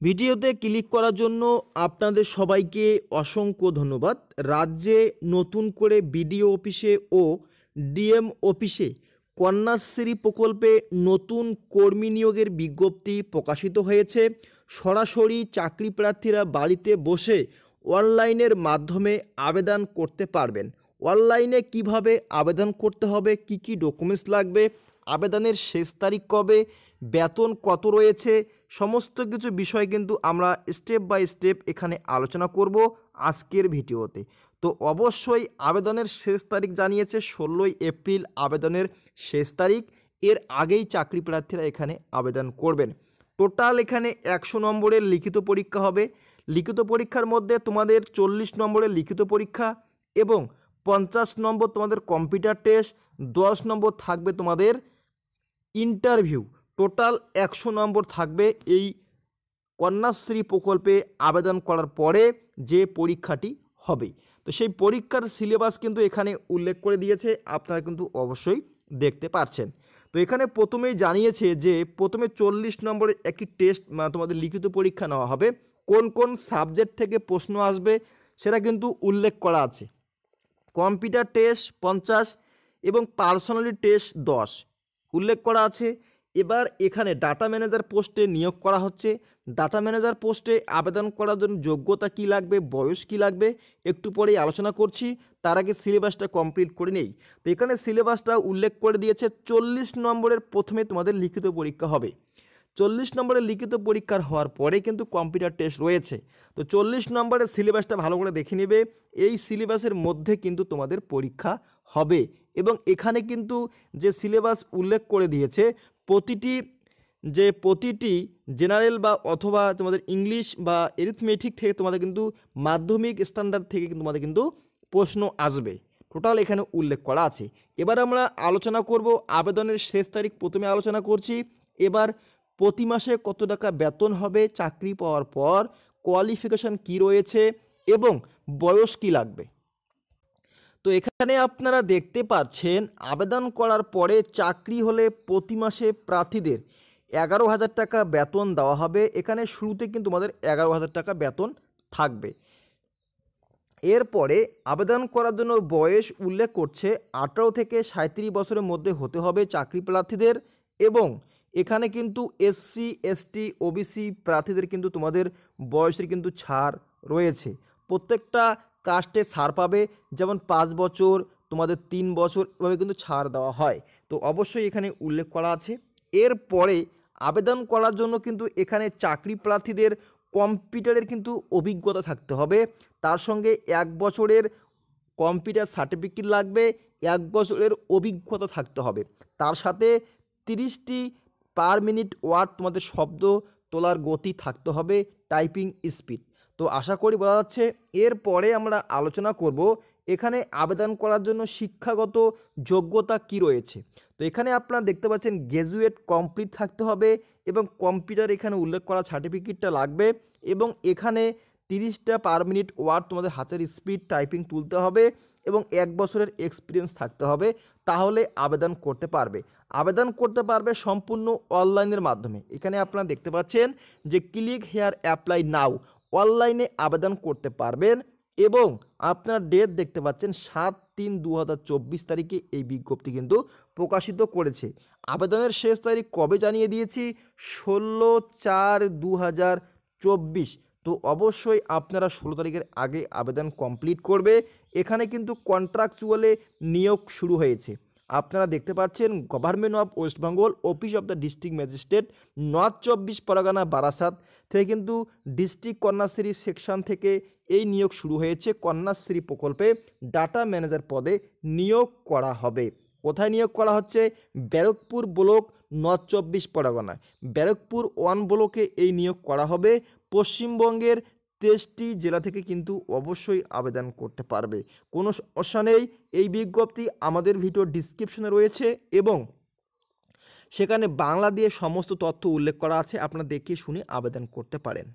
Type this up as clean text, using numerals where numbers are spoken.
ভিডিওতে ক্লিক করার জন্য আপনাদের সবাইকে অসংখ্য ধন্যবাদ। রাজ্যে নতুন করে বিডিও অফিসে ও ডিএম অফিসে কন্যাশ্রী প্রকল্পে নতুন কর্মী নিয়োগের বিজ্ঞপ্তি প্রকাশিত হয়েছে। সরাসরি চাকরি প্রার্থীরা বাড়িতে বসে অনলাইনের মাধ্যমে আবেদন করতে পারবেন। অনলাইনে কিভাবে আবেদন করতে হবে, কি কি ডকুমেন্টস লাগবে, আবেদনের শেষ তারিখ কবে, বেতন কত রয়েছে, সমস্ত কিছু বিষয় কিন্তু আমরা স্টেপ বাই স্টেপ এখানে আলোচনা করব আজকের ভিডিওতে। তো অবশ্যই আবেদনের শেষ তারিখ জানিয়েছে 16ই এপ্রিল আবেদনের শেষ তারিখ। এর আগেই চাকরি প্রার্থীরা এখানে আবেদন করবেন। টোটাল এখানে 100 নম্বরের লিখিত পরীক্ষা হবে। লিখিত পরীক্ষার মধ্যে তোমাদের 40 নম্বরের লিখিত পরীক্ষা এবং 50 নম্বর তোমাদের কম্পিউটার টেস্ট, 10 নম্বর থাকবে তোমাদের ইন্টারভিউ। টোটাল 100 নম্বর থাকবে এই কন্যাশ্রী প্রকল্পে আবেদন করার পরে যে পরীক্ষাটি হবে। তো সেই পরীক্ষার সিলেবাস কিন্তু এখানে উল্লেখ করে দিয়েছে, আপনারা কিন্তু অবশ্যই দেখতে পাচ্ছেন। তো এখানে প্রথমেই জানিয়েছে যে প্রথমে 40 নম্বরের একটি টেস্ট তোমাদের লিখিত পরীক্ষা নেওয়া হবে। কোন কোন সাবজেক্ট থেকে প্রশ্ন আসবে সেটা কিন্তু উল্লেখ করা আছে। কম্পিউটার টেস্ট 50 এবং পার্সোনালিটি টেস্ট 10 উল্লেখ করা আছে। এবার এখানে ডাটা ম্যানেজার পোস্টে নিয়োগ করা হচ্ছে। ডাটা ম্যানেজার পোস্টে আবেদন করার জন্য যোগ্যতা কী লাগবে, বয়স কী লাগবে একটু পরেই আলোচনা করছি। তার আগে সিলেবাসটা কমপ্লিট করে নেই। তো এখানে সিলেবাসটা উল্লেখ করে দিয়েছে 40 নম্বরের প্রথমে তোমাদের লিখিত পরীক্ষা হবে। 40 নম্বরের লিখিত পরীক্ষার হওয়ার পরে কিন্তু কম্পিউটার টেস্ট রয়েছে। তো 40 নম্বরের সিলেবাসটা ভালো করে দেখে নেবে। এই সিলেবাসের মধ্যে কিন্তু তোমাদের পরীক্ষা হবে এবং এখানে কিন্তু যে সিলেবাস উল্লেখ করে দিয়েছে প্রতিটি জেনারেল বা অথবা তোমাদের ইংলিশ বা এরিথমেটিক থেকে তোমাদের কিন্তু মাধ্যমিক স্ট্যান্ডার্ড থেকে তোমাদের কিন্তু প্রশ্ন আসবে। টোটাল এখানে উল্লেখ করা আছে। এবার আমরা আলোচনা করব আবেদনের শেষ তারিখ প্রথমে আলোচনা করছি। এবার প্রতি মাসে কত টাকা বেতন হবে চাকরি পাওয়ার পর, কোয়ালিফিকেশন কি রয়েছে এবং বয়স কি লাগবে। তো এখানে আপনারা দেখতে পাচ্ছেন আবেদন করার পরে চাকরি হলে প্রতি মাসে প্রার্থীদের 11,000 টাকা বেতন দেওয়া হবে। এখানে শুরুতে কিন্তু তোমাদের 11,000 টাকা বেতন থাকবে। এরপরে আবেদন করার জন্য বয়স উল্লেখ করছে 18 থেকে 37 বছরের মধ্যে হতে হবে চাকরি প্রার্থীদের এবং এখানে কিন্তু এসসি এসটি ওবিসি প্রার্থীদের কিন্তু তোমাদের বয়সের কিন্তু ছাড় রয়েছে। প্রত্যেকটা কাস্টে ছাড় পাবে, যেমন 5 বছর, তোমাদের 3 বছর এভাবে কিন্তু ছাড় দেওয়া হয়। তো অবশ্যই এখানে উল্লেখ করা আছে। এরপরে আবেদন করার জন্য কিন্তু এখানে চাকরি প্রার্থীদের কম্পিউটারের কিন্তু অভিজ্ঞতা থাকতে হবে। তার সঙ্গে 1 বছরের কম্পিউটার সার্টিফিকেট লাগবে, 1 বছরের অভিজ্ঞতা থাকতে হবে। তার সাথে 30টি পার মিনিট ওয়ার্ড তোমাদের শব্দ তোলার গতি থাকতে হবে, টাইপিং স্পিড। তো আশা করি বোঝা যাচ্ছে। এরপরে আমরা আলোচনা করব এখানে আবেদন করার জন্য শিক্ষাগত যোগ্যতা কি রয়েছে। তো এখানে আপনারা দেখতে পাচ্ছেন গ্র্যাজুয়েট কমপ্লিট থাকতে হবে এবং কম্পিউটার এখানে উল্লেখ করা সার্টিফিকেটটা লাগবে এবং এখানে 30টা পার মিনিট ওয়ার্ড তোমাদের হাতের স্পিড টাইপিং তুলতে হবে এবং 1 বছরের এক্সপিরিয়েন্স থাকতে হবে, তাহলে আবেদন করতে পারবে। আবেদন করতে পারবে সম্পূর্ণ অনলাইনের মাধ্যমে। এখানে আপনারা দেখতে পাচ্ছেন যে ক্লিক হেয়ার অ্যাপ্লাই নাও, অনলাইনে আবেদন করতে পারবেন এবং আপনার ডেট দেখতে পাচ্ছেন 7/3/2024 তারিখে এই বিজ্ঞপ্তি কিন্তু প্রকাশিত করেছে। আবেদনের শেষ তারিখ কবে জানিয়ে দিয়েছি, 16/4/2024। তো অবশ্যই আপনারা 16 তারিখের আগে আবেদন কমপ্লিট করবে। এখানে কিন্তু কন্ট্রাকচুয়ালে নিয়োগ শুরু হয়েছে। আপনারা দেখতে পাচ্ছেন government of West Bengal, office of the district magistrate, north 24 Pargana Barasat থেকে কিন্তু ডিস্ট্রিক্ট কন্যাশ্রী সেকশন থেকে এই নিয়োগ শুরু হয়েছে। কন্যাশ্রী প্রকল্পে ডাটা ম্যানেজার পদে নিয়োগ করা হবে। কোথায় নিয়োগ করা হচ্ছে? ব্যারাকপুর ব্লক, নর্থ 24 পরগনায়। ব্যারাকপুর 1 ব্লকে এই নিয়োগ করা হবে। পশ্চিমবঙ্গের 23টি জেলা থেকে কিন্তু অবশ্যই আবেদন করতে পারবে, কোনো সমস্যা নেই। এই বিজ্ঞপ্তি আমাদের ভিডিও ডিসক্রিপশনে রয়েছে এবং সেখানে বাংলা দিয়ে সমস্ত তথ্য উল্লেখ করা আছে, আপনারা দেখে শুনে আবেদন করতে পারেন।